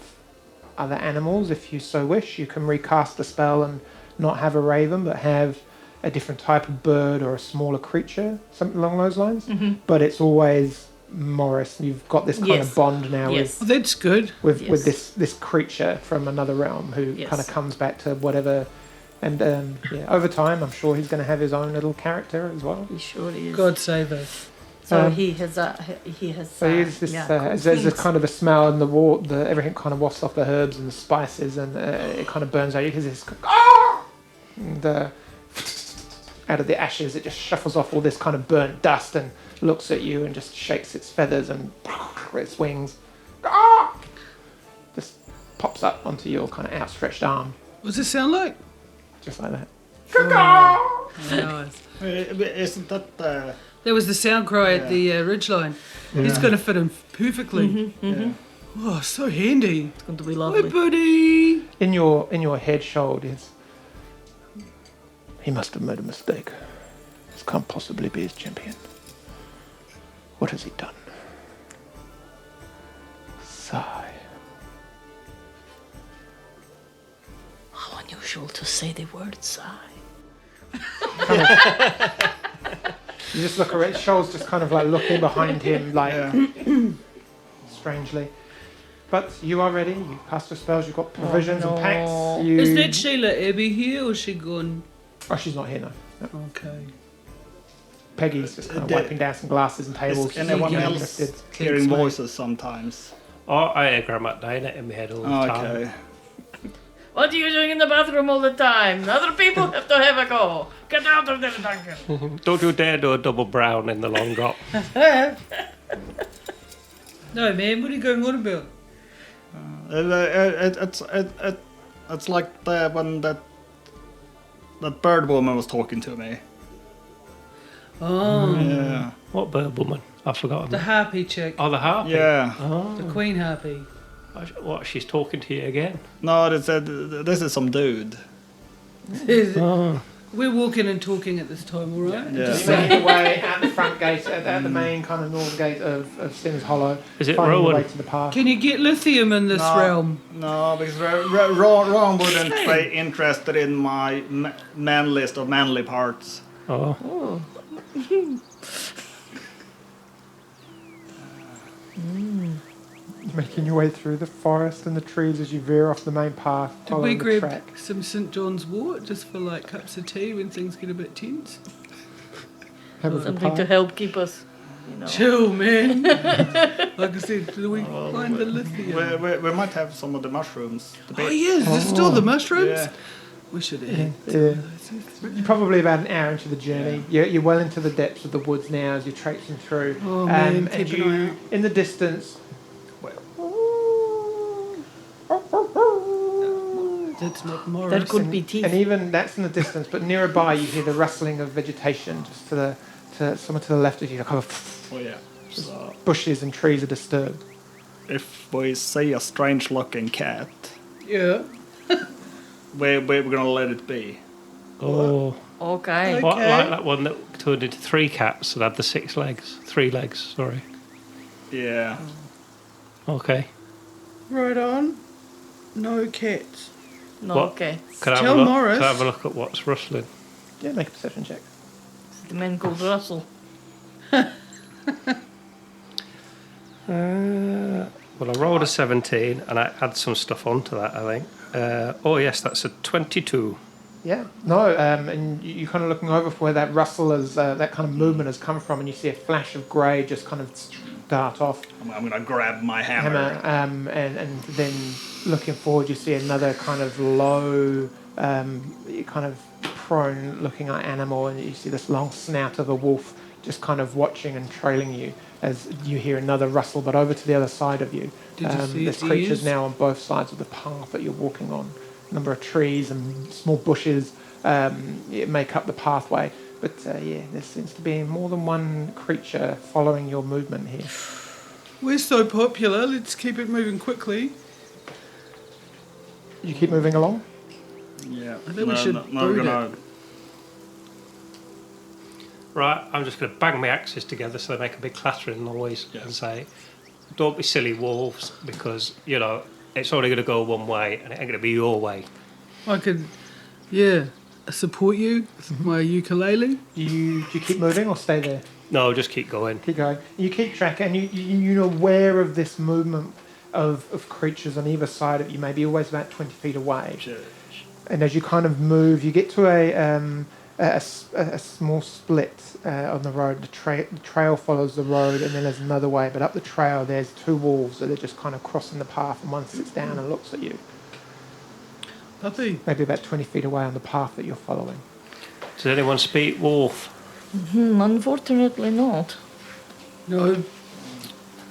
other animals if you so wish. You can recast the spell and not have a raven, but have a different type of bird or a smaller creature, something along those lines.
Mm-hmm.
But it's always Morris. You've got this kind
Yes.
of bond now
Yes.
Oh, that's good.
with
Yes.
this creature from another realm who
Yes.
kind of comes back to whatever. And over time, I'm sure he's going to have his own little character as well.
He sure is.
God save us.
So
Um,
he has.
So he's this,
cool
there's a
things.
kind of a smell in the water, everything kind of wafts off the herbs and the spices, and it kind of burns out. You hear this, and out of the ashes, it just shuffles off all this kind of burnt dust and looks at you and just shakes its feathers and its wings, just pops up onto your kind of outstretched arm,
What does it sound like?
just like that.
Nice.
Isn't that
That was the sound cry at the ridgeline. He's going to fit in perfectly. Oh, so handy.
It's going to be
Hi,
lovely.
buddy.
In your head shoulders, he must have made a mistake. This can't possibly be his champion. What has he done? Sigh.
unusual to say the word sigh.
You just look around. Shoal's just kind of like looking behind him, like strangely. But you are ready. You cast your spells. You've got provisions and packs. You...
Is that Sheila Abbey here or is she gone?
Oh, she's not here now. No.
Okay.
Peggy's just kind of wiping down some glasses and tables.
Is anyone
Getting
else
lifted.
hearing voices sometimes?
Oh, I hear Grandma Dana in my head all the time.
Okay.
What are you doing in the bathroom all the time? Other people have to have a go. Get out of there, Duncan.
Don't you dare do a double brown in the long drop.
No, man, what are you going on about?
It's like the when that bird woman was talking to me.
Oh,
Yeah.
What bird woman? I've forgotten.
the harpy chick.
Oh, the harpy.
Yeah.
Oh.
The queen harpy.
What? She's talking to you again?
No, they said this is some dude.
Oh.
We're walking and talking at this time, all right?
Yeah.
You make your way out the front gate, at the main kind of northern gate of Stinner's Hollow.
Is it
finding your way
Rowan?
to the path.
Can you get lithium in this realm?
No, because Ron wouldn't be interested in my man list of manly parts.
Oh.
Making your way through the forest and the trees as you veer off the main path,
Did we
following the
grab
track.
some St. John's wort just for like cups of tea when things get a bit tense?
Have a good
Something to
path.
help keep us, you know.
Chill, man. Like I said, do we find the lithium?
We might have some of the mushrooms.
Oh, yes, there's still the mushrooms?
Yeah.
We should have.
Yeah. Probably about an hour into the journey. You're well into the depths of the woods now as you're traipsing through.
Oh, man,
and
keep an eye out.
in the distance,
That's not Morris.
There could be teeth.
and even that's in the distance, but nearby you hear the rustling of vegetation just to somewhere to the left of you. Kind of
Oh yeah. So
bushes and trees are disturbed.
if we see a strange looking cat,
Yeah.
we're gonna let it be.
Oh.
Okay.
What, like that one that turned into 3 cats and had the 6 legs? 3 legs, sorry.
Yeah.
Okay.
Right on. No cats.
No,
What?
okay.
Can I have
Tell
a look?
Morris.
Can I have a look at what's rustling?
Yeah, make a perception check.
The man called Russell.
Well, I rolled a 17 and I add some stuff onto that, I think. Oh, yes, that's a 22.
Yeah, no, and you're kind of looking over for where that rustle is, that kind of movement has come from, and you see a flash of grey just kind of dart off.
I'm gonna grab my hammer.
And then looking forward, you see another kind of low, kind of prone-looking animal, and you see this long snout of a wolf just kind of watching and trailing you as you hear another rustle, but over to the other side of you.
Did you see
there's
its
creatures
ears?
now on both sides of the path that you're walking on. A number of trees and small bushes make up the pathway. But yeah, there seems to be more than one creature following your movement here.
We're so popular, let's keep it moving quickly.
You keep moving along?
Yeah.
I think we should
we're
boot
gonna.
Right, I'm just going to bang my axes together so they make a big clattering noise and say, don't be silly wolves, because, you know, it's only going to go one way and it ain't going to be your way.
I could, support you with my ukulele.
Do you keep moving or stay there?
No, just keep going.
Keep going. You keep track, and you're aware of this movement of creatures on either side of you, maybe always about 20 feet away. And as you kind of move, you get to a small split on the road. The trail follows the road, and then there's another way. But up the trail, there's 2 wolves that are just kind of crossing the path, and one sits down and looks at you.
Puppy.
Maybe about 20 feet away on the path that you're following.
Does anyone speak wolf?
Unfortunately not.
No.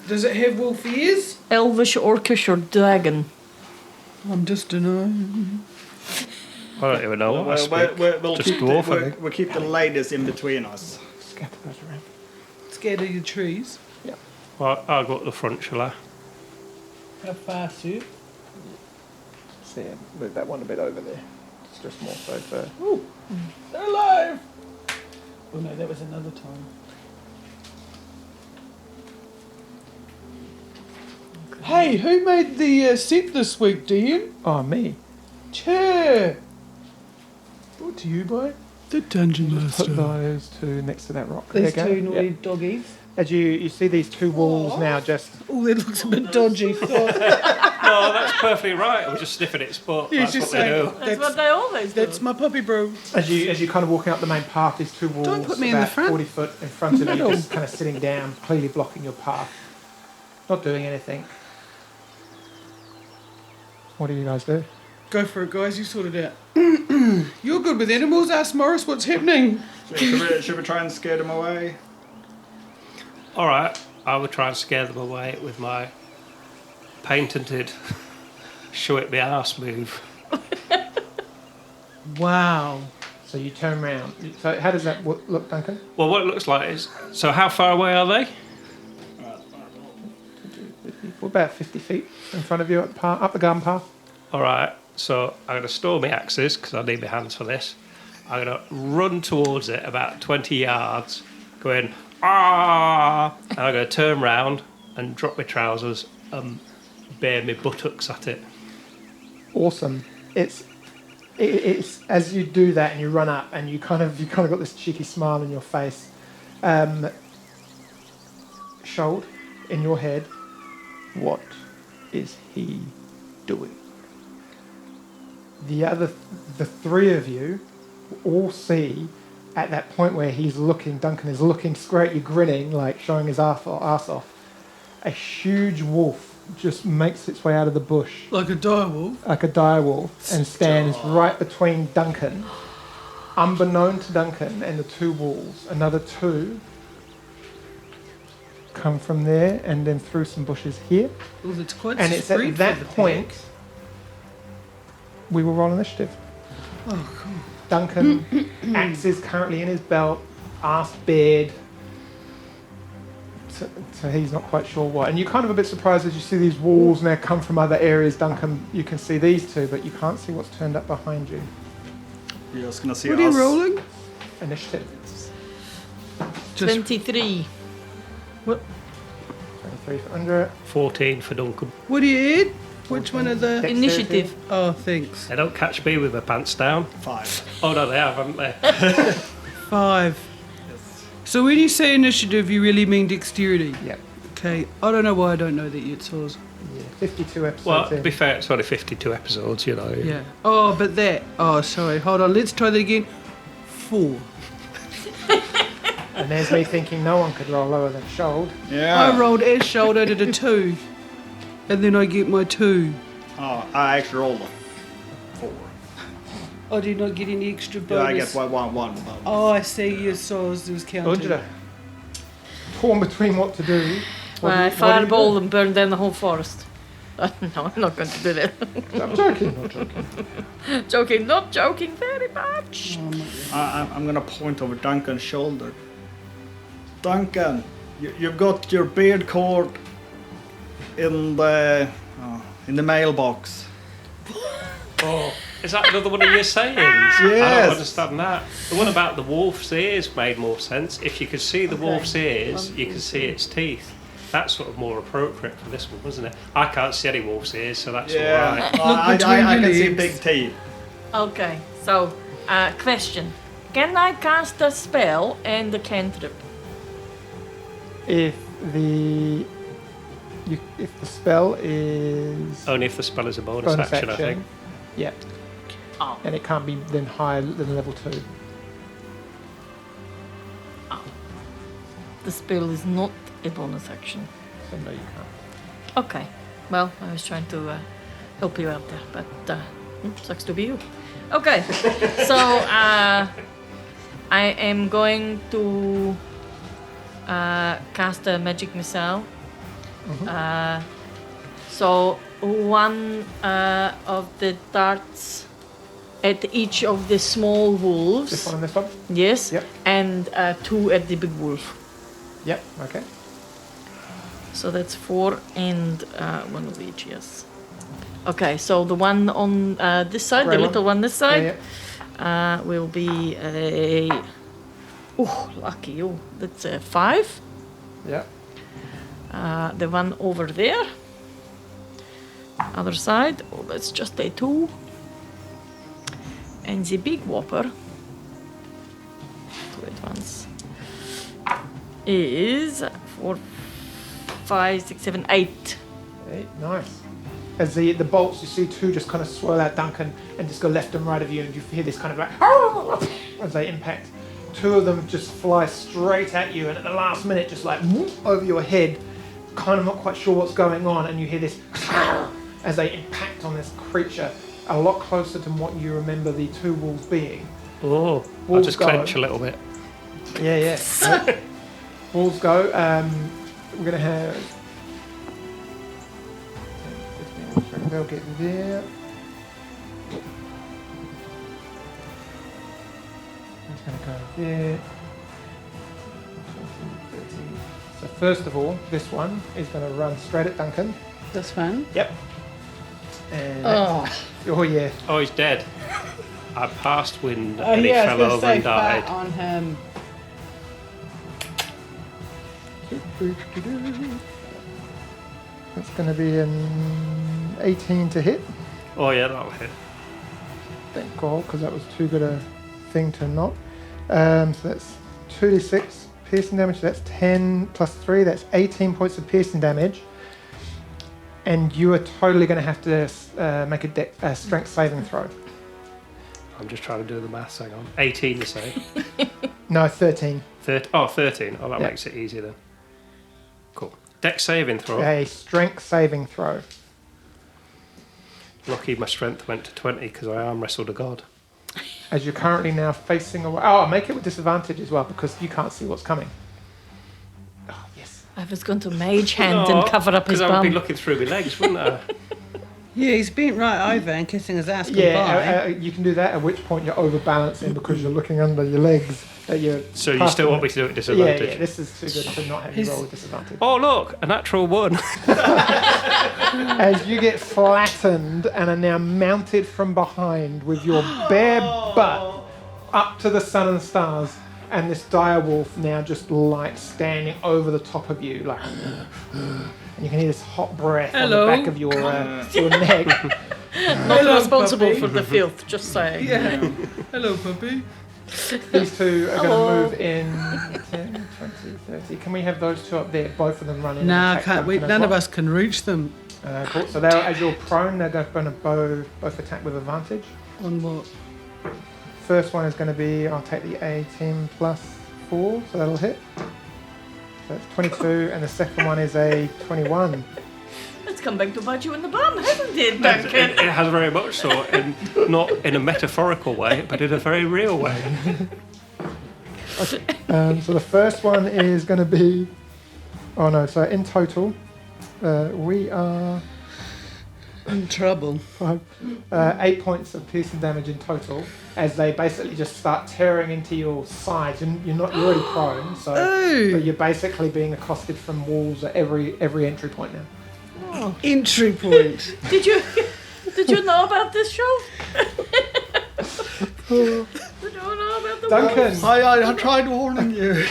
Does it have wolf ears?
Elvish, Orcish, or dragon?
I'm just a no.
I don't even know what I speak.
We'll
Just
keep
dwarf, I think.
we'll keep the ladies in between us.
Scatter those around.
Scared of your trees.
I'll go up the front, shall I?
How far, sir?
So yeah, move that one a bit over there. It's just more so for...
They're alive! Oh no, that was another time. Hey, who made the set this week, Dean?
Oh, me.
Chair!
Brought to you by.
The Dungeon
Put
Master.
those two next to that rock.
These
There you
two
go.
naughty
Yep.
doggies.
As you see these two walls now just
Oh, that looks a bit dodgy.
No, that's perfectly right. We're just sniffing its butt.
Yeah,
That's
just
what they
saying.
do.
That's what they always do.
That's my puppy, bro.
as you kind of walking up the main path, these two walls
Don't put me in the
about
front.
40 foot in front of you,
Middle.
just kind of sitting down, clearly blocking your path. Not doing anything. What do you guys do?
Go for it, guys. You sort it out. You're good with animals. Ask Morris what's happening.
Should we try and scare them away?
All right, I would try and scare them away with my patented show it me arse move.
Wow.
So you turn around. So how does that look, Duncan?
Well, what it looks like is, so how far away are they?
We're about 50 feet in front of you up the garden path.
All right, so I'm going to store my axes because I need my hands for this. I'm going to run towards it about 20 yards, going, ah! And I'm going to turn round and drop my trousers and bare my buttocks at it.
Awesome. It's as you do that and you run up and you kind of got this cheeky smile on your face. Shold, in your head, what is he doing? The three of you all see at that point where Duncan is looking straight, you grinning, like showing his ass off. A huge wolf just makes its way out of the bush
Like a direwolf.
like a direwolf and stands right between Duncan. Unbeknown to Duncan and the two wolves, another two come from there and then through some bushes here.
Oh, that's quite
And it's
spread
at that
for the
point
pack.
we will roll initiative.
Oh, cool.
Duncan, axe is currently in his belt, arse bared. So he's not quite sure what. And you're kind of a bit surprised as you see these walls now come from other areas. Duncan, you can see these two, but you can't see what's turned up behind you.
You're just gonna see
What are
us.
you rolling?
Initiative.
Just
23.
23 for under it.
14 for Duncan.
what do you add? Which one of the?
Dexterity.
Initiative.
Oh, thanks.
They don't catch me with my pants down.
5.
Oh no, they have, haven't they?
5. So when you say initiative, you really mean dexterity?
Yep.
Okay. I don't know why I don't know that yet, Soz.
Yeah. 52 episodes
Well, to
in.
be fair, it's only 52 episodes, you know.
Yeah. Oh, but that. Oh, sorry. Hold on. Let's try that again. 4.
And there's me thinking no one could roll lower than Shold.
Yeah.
I rolled as shoulder did a 2. And then I get my 2.
Oh, I actually rolled a 4.
Oh, do you not get any extra
Yeah,
bonus?
I get one.
Oh, I see. Yes, Soz was counting.
Undra. Torn between what to do. What do
I
you-
fireball and burn down the whole forest. No, I'm not going to do that.
I'm joking, not joking.
Joking, not joking very much.
I'm gonna point over Duncan's shoulder. Duncan, you've got your beard cord in the mailbox.
Oh, is that another one of your sayings? I
Yes.
don't understand that. The one about the wolf's ears made more sense. If you could see the wolf's ears, you can see its teeth. That's sort of more appropriate for this one, wasn't it? I can't see any wolf's ears, so that's all right.
I
between
can
your
see
legs.
big teeth.
Okay, so, question. Can I cast a spell and a cantrip?
If the spell is
Only if the spell is a bonus, action, I think.
yeah,
Oh.
and it can't be then higher than level 2.
The spell is not a bonus action.
So no, you can't.
Okay. Well, I was trying to help you out there, but sucks to be you. Okay. So I am going to cast a magic missile. So one of the darts at each of the small wolves.
This one and this one.
Yes.
Yep.
And 2 at the big wolf.
Yep. Okay.
So that's 4 and 1 of each, yes. Okay, so the one on this side,
Grey
the
one.
little one this side,
Yeah,
will be a... Oh, lucky you. That's a 5.
yeah.
The one over there, other side, oh, that's just a 2. And the big whopper, 2 at once, is 4, 5, 6, 7, 8.
8, nice. As the bolts, you see 2 just kind of swirl out Duncan and just go left and right of you, and you hear this kind of like as they impact. 2 of them just fly straight at you, and at the last minute, just like whoop, over your head, kind of not quite sure what's going on, and you hear this as they impact on this creature, a lot closer to what you remember the 2 wolves being.
Oh, I'll
Wolves
just
go.
clench a little bit.
Yeah. Wolves go. We're going to have... They'll get there. It's going to go there. 20, 30. So first of all, this one is going to run straight at Duncan.
This one.
Yep. And
Oh.
oh yeah.
Oh, he's dead. I passed wind
Oh,
and he
yeah, I
fell
was
over
going
and
to say
died.
fat on him.
That's going to be an 18 to hit.
Oh yeah, that'll hit.
Thank God, because that was too good a thing to not. So that's 2d6 piercing damage. So that's 10 plus 3. That's 18 points of piercing damage. And you are totally going to have to make a strength saving throw.
I'm just trying to do the maths. Hang on. 18 to say.
No, 13.
13. Oh, that
Yeah.
makes it easier then. Cool. Dex saving throw.
A strength saving throw.
Lucky my strength went to 20 because I arm wrestled a god.
As you're currently now facing away. Oh, I'll make it with disadvantage as well because you can't see what's coming. Oh, yes.
I was going to mage hand and cover up his
Because I would be
bum.
looking through my legs, wouldn't I?
Yeah, he's bent right over and kissing his ass
Yeah,
goodbye.
you can do that, at which point you're overbalancing because you're looking under your legs. You're
So you
passing
still want
it.
me to do it at
Yeah,
disadvantage?
yeah, this is too good to not have you roll with disadvantage.
Oh, look, a natural 1.
As you get flattened and are now mounted from behind with your bare butt up to the sun and stars, and this dire wolf now just like standing over the top of you, like, and you can hear this hot breath
Hello.
on the back of your neck.
Not
Hello,
responsible
puppy.
for the filth, just saying.
Yeah. Hello, puppy.
These 2 are
Hello.
going to move in 10, 20, 30. Can we have those 2 up there? Both of them run in.
Nah,
and attack
can't we?
Duncan as
None of
well?
us can reach them.
Cool. So as you're prone, they're going to both attack with advantage.
On what?
First one is going to be, I'll take the 18 plus 4, so that'll hit. So that's 22, and the second one is a 21.
It's come back to bite you in the bum, hasn't it,
It
Duncan?
has very much so, not in a metaphorical way, but in a very real way.
So the first one is going to be, oh no, so in total, we are
In trouble.
8 points of piercing damage in total, as they basically just start tearing into your sides. You're already prone, so
Oh.
but you're basically being accosted from walls at every entry point now.
Entry point.
Did you know about this show? Did you know about the
Duncan,
I tried warning you.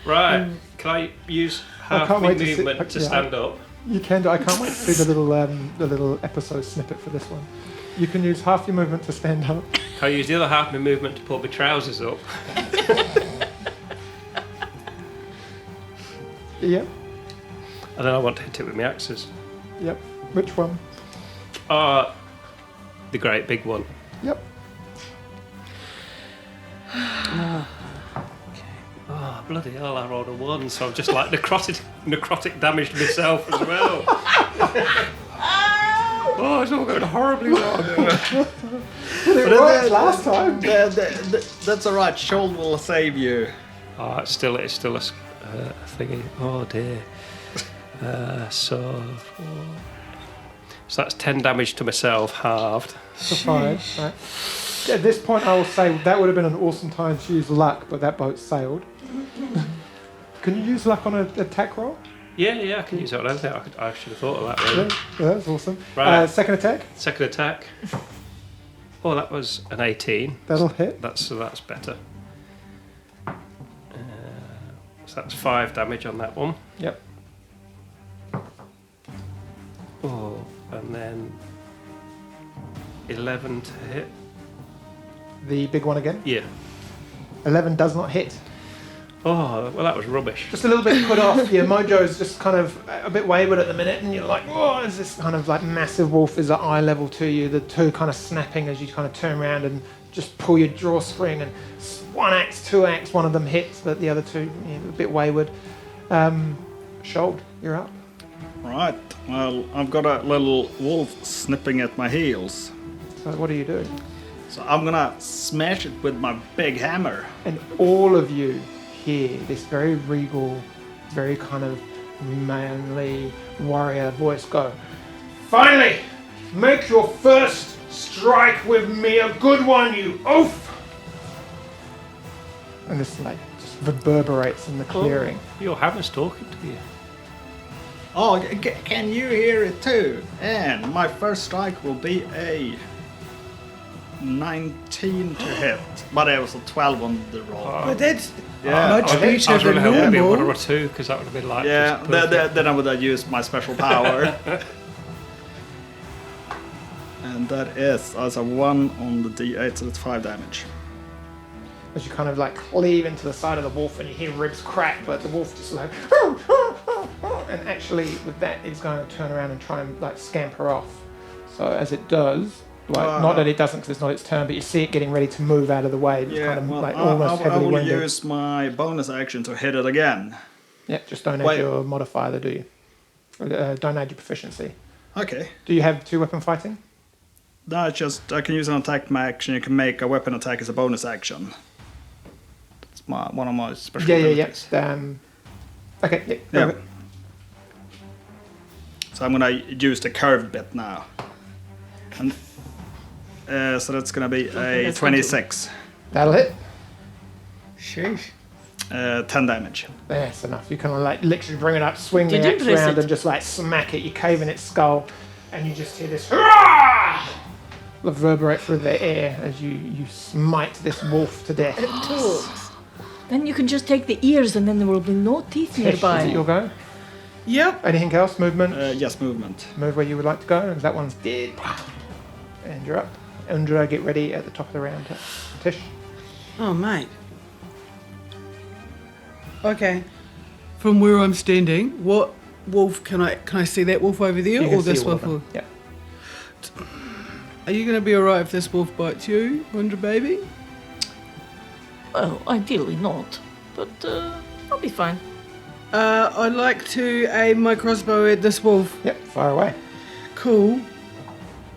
Right, can I use half
can't
my
wait to see-
movement to
yeah.
stand up?
you can do. I can't wait to see the little episode snippet for this one. You can use half your movement to stand up.
Can I use the other half of my movement to pull my trousers up?
Yep,
And then I want to hit it with my axes.
yep. Which one?
The great big one.
Yep.
Oh, bloody hell, I rolled a 1, so I've just like necrotic damaged myself as well. Oh, it's all going horribly wrong.
It worked last time.
That's alright, Shoal will save you.
Oh, it's still a thingy. Oh dear. So that's 10 damage to myself, halved.
For 5. Right. At this point, I will say that would have been an awesome time to use luck, but that boat sailed. Can you use luck on an attack roll?
Yeah, I can use that on anything. I should have thought of that, really.
Yeah, that's awesome.
Right.
Second attack,
Second attack. Oh, that was an 18.
that'll hit.
That's better. So that's 5 damage on that one.
Yep.
Oh, and then 11 to hit.
The big one again.
Yeah.
11 does not hit.
Oh, well, that was rubbish.
Just a little bit put off. Your mojo's just kind of a bit wayward at the minute, and you're like, oh, is this kind of like massive wolf is at eye level to you. The two kind of snapping as you kind of turn around and just pull your drawstring, and one axe, two axe, one of them hits, but the other two, a bit wayward. Shold, you're up.
Right. Well, I've got a little wolf snipping at my heels.
So what do you do?
So I'm gonna smash it with my big hammer.
And all of you hear this very regal, very kind of manly warrior voice go, "Finally, make your first strike with me a good one, you oaf!" And this like just reverberates in the clearing.
Your hammer's talking to you.
Oh, can you hear it too? And my first strike will be a 19 to hit, but it was a 12 on the roll.
But that's
Yeah.
much
I was
better
going to
than
help it be one
normal.
or two because that would have been like.
Yeah,
just perfect.
then I would have used my special power. And that is as a 1 on the d8, so that's 5 damage.
As you kind of like cleave into the side of the wolf and you hear ribs crack, but the wolf just like, and actually with that it's going to turn around and try and like scamper off. So as it does, like not that it doesn't because it's not its turn, but you see it getting ready to move out of the way. It's kind of like almost
I
heavily
will
wounded.
use my bonus action to hit it again.
Yeah, just don't add
Wait.
your modifier, do you? Don't add your proficiency.
Okay.
Do you have 2 weapon fighting?
No, it's just I can use an attack action. You can make a weapon attack as a bonus action. It's one of my special abilities.
Okay, yeah.
Yeah.
Go.
So I'm gonna use the curved bit now. And so that's gonna be a
that's
26.
That'll hit.
Sheesh.
10 damage.
That's enough. You kind of like literally bring it up, swing the
Did you
axe
press
around
it?
and just like smack it. You cave in its skull and you just hear this hurrah reverberate through the air as you smite this wolf to death.
Then you can just take the ears and then there will be no teeth
Tish, is it
nearby.
your go?
Yep.
Anything else? Movement?
Yes, movement.
Move where you would like to go. That one's dead. And you're up. Undra, get ready at the top of the round. Tish?
Oh, mate. Okay. From where I'm standing, what wolf can I see that wolf over there,
You can
or
see
this
all of
wolf?
them. Yeah.
Are you going to be alright if this wolf bites you, Wonder Baby?
Well, ideally not, but I'll be fine.
I'd like to aim my crossbow at this wolf.
Yep, fire away.
Cool.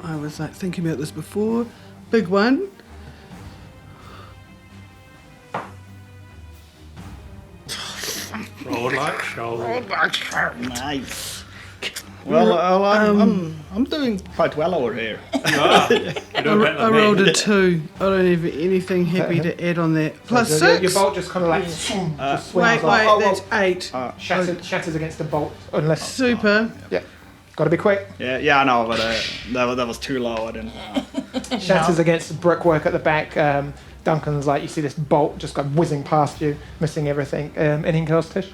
I was like thinking about this before. Big one.
Roll like shoulder.
Nice. Well, I'm doing quite well over here.
You don't get
I
the
rolled
me.
a 2. I don't have anything happy to add on that. Plus
So
6.
your bolt just kind of like just swings
Wait,
off.
that's 8.
Shatters against the bolt. Unless.
Super.
Yeah. Got to be quick.
Yeah, I know, but that was too low. I didn't.
Shatters against the brickwork at the back. Duncan's like, you see this bolt just go whizzing past you, missing everything. Anything else, Tish?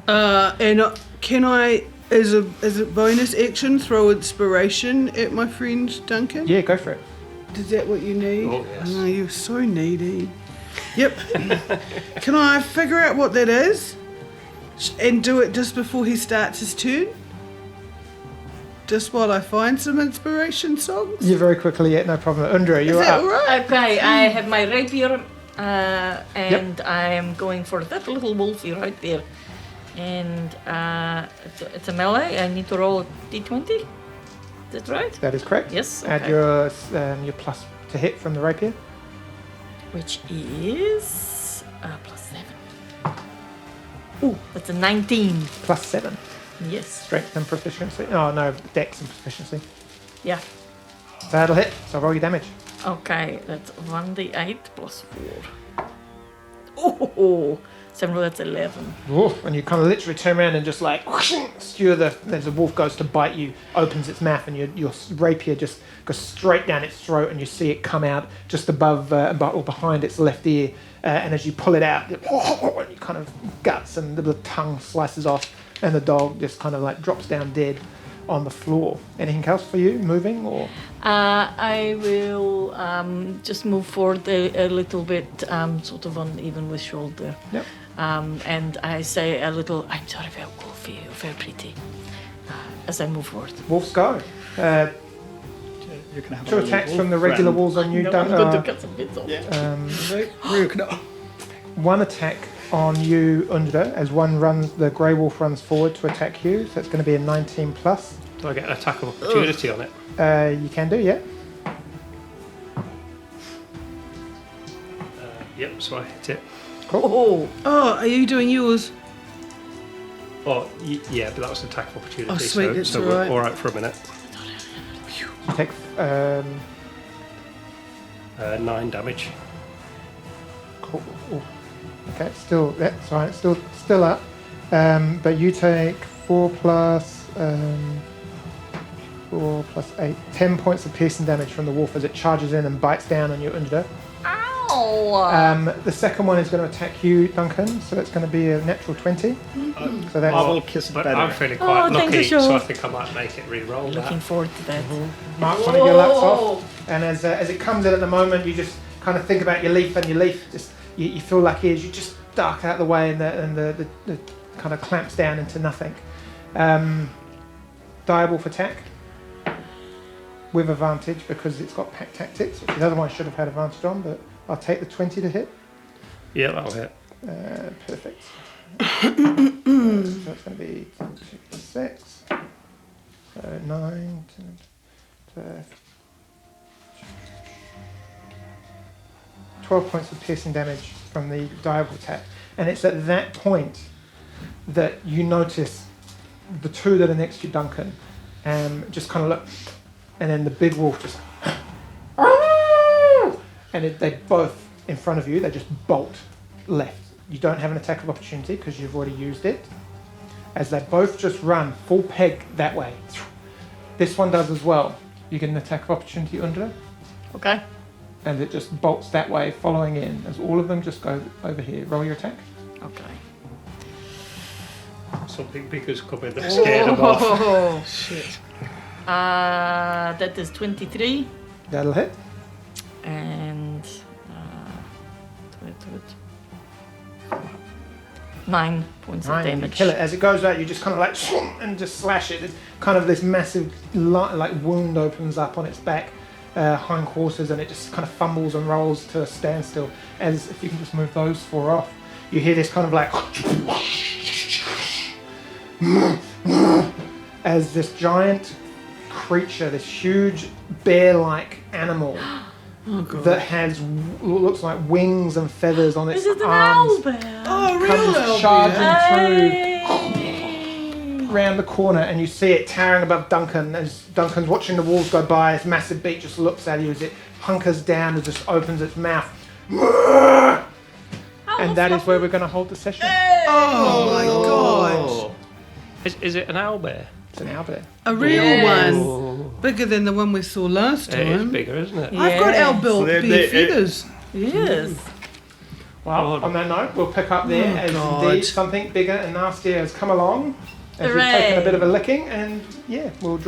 And can I, as a bonus action, throw inspiration at my friend Duncan?
Yeah, go for it.
Is that what you need?
Oh, yes.
Oh, you're so needy. Yep. Can I figure out what that is? And do it just before he starts his turn? Just while I find some inspiration songs?
You very quickly, yeah, no problem. Undra,
Is
you're
that
up.
alright?
Okay, I have my rapier, and I am going for that little wolfie right there. And it's a melee. I need to roll a d20. Is that right?
That is correct.
Yes.
Add
Okay.
your plus to hit from the rapier.
Which is plus 7. Ooh, that's a 19.
Plus 7.
Yes.
Strength and proficiency. Oh no, dex and proficiency.
Yeah.
That'll hit. So roll your damage.
Okay, that's 1d8 plus 4. Oh, 7, that's 11.
Oof, and you kind of literally turn around and just like skewer as the wolf goes to bite you, opens its mouth, and your rapier just goes straight down its throat, and you see it come out just above or behind its left ear. And as you pull it out, you kind of guts and the tongue slices off, and the dog just kind of like drops down dead on the floor. Anything else for you moving or?
I will just move forward a little bit, sort of uneven with shoulder.
Yep.
And I say a little, I'm sorry, very wolfy, very pretty, as I move forward.
Wolves go.
You can have
Two
a
attacks
wolf
from the regular
friend.
wolves on you.
No,
Dun-
I'm going to cut some bits off.
One attack on you, Undra, as the grey wolf runs forward to attack you. So it's going to be a 19 plus.
Do I get an attack of opportunity on it?
You can do, yeah.
Yep, so I hit it.
Oh,
Oh, are you doing yours?
Oh, yeah, but that was an attack of opportunity.
Oh, sweet,
so
that's
so
all
we're
right.
all right for a minute.
You take
9 damage.
cool. Ooh. Okay, still that's all right. Still up. But you take 4 plus 8, 10 points of piercing damage from the wolf as it charges in and bites down on you, Undra.
ow!
The second one is going to attack you, Duncan. So it's going to be a natural 20. So that's
I will kiss it
But
better.
I'm feeling quite
thank you,
lucky, so I
Sean.
think I might make it re-roll
Looking
that.
forward to that.
marks one of your lucks off. And as it comes in at the moment, you just kind of think about your leaf, and your leaf just you feel lucky as you just duck out of the way, and the kind of clamps down into nothing. Direwolf attack with advantage because it's got pack tactics, which it otherwise should have had advantage on, but I'll take the 20 to hit.
Yeah, that'll hit.
Perfect. So it's going to be 6, 9, 10, 12 points of piercing damage from the direwolf attack. And it's at that point that you notice the two that are next to you, Duncan, just kind of look, and then the big wolf just, and they both in front of you, they just bolt left. You don't have an attack of opportunity because you've already used it. As they both just run full peg that way. This one does as well. You get an attack of opportunity under it,
Okay.
and it just bolts that way, following in. As all of them just go over here. Roll your attack.
Okay.
Something big has come in that scared them off.
Oh, shit.
That is 23
That'll hit.
and 9 points of
9, you
damage.
kill it. As it goes out, you just kind of like and just slash it. It's kind of this massive like wound opens up on its back, hindquarters, and it just kind of fumbles and rolls to a standstill. As if you can just move those 4 off, you hear this kind of like as this giant creature, this huge bear-like animal that has looks like wings and feathers on its
Is it an
arms.
owlbear?
Oh, real
Comes
Albie.
charging through
Hey!
round the corner, and you see it towering above Duncan as Duncan's watching the wolves go by. This massive beak just looks at you as it hunkers down and just opens its mouth. And that is where we're going to hold the session.
Oh, my God.
Is it an owlbear?
It's an owlbear.
A real
Yes.
one. Bigger than the one we saw last
It is
time.
bigger, isn't it?
I've got
Yes.
owl
They-
bear
they-
feathers.
Yes.
Well, on that note, we'll pick up there as
God.
indeed something bigger and nastier has come along. As we've
Hooray.
taken a bit of a licking, and yeah, we'll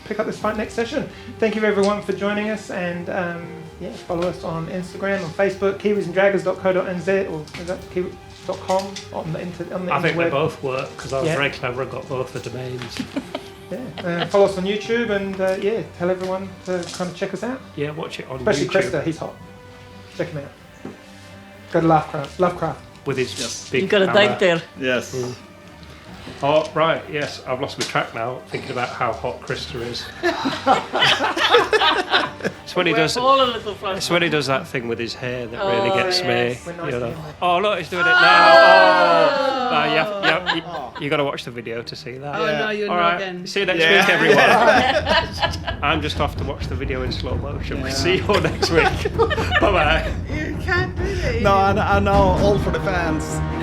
pick up this fight next session. Thank you everyone for joining us, and follow us on Instagram, on Facebook, kiwisanddraggers.co.nz, or is that kiwi.com on the
I think they
interweb.
both work because I was
Yeah.
very clever and got both the domains.
Yeah, follow us on YouTube, and tell everyone to kind of check us out.
Yeah, watch it on
Especially
YouTube
Krista, he's hot. Check him out. Go to Lovecraft.
with his big
You got a
hammer.
dike there.
Yes.
Oh, right, yes, I've lost my track now, thinking about how hot Krista is. It's when he does.
All a little flush.
It's when he does that thing with his hair that really
Oh,
gets
yes.
me.
We're nice
You know.
to him.
Oh look, he's doing it now. Oh, you got to watch the video to see that.
Oh, no, you're
All
not
right,
again.
see you next
Yeah.
week, everyone. I'm just off to watch the video in slow motion. We'll see you all next week. Bye bye.
You can't do that.
No, I know, all for the fans.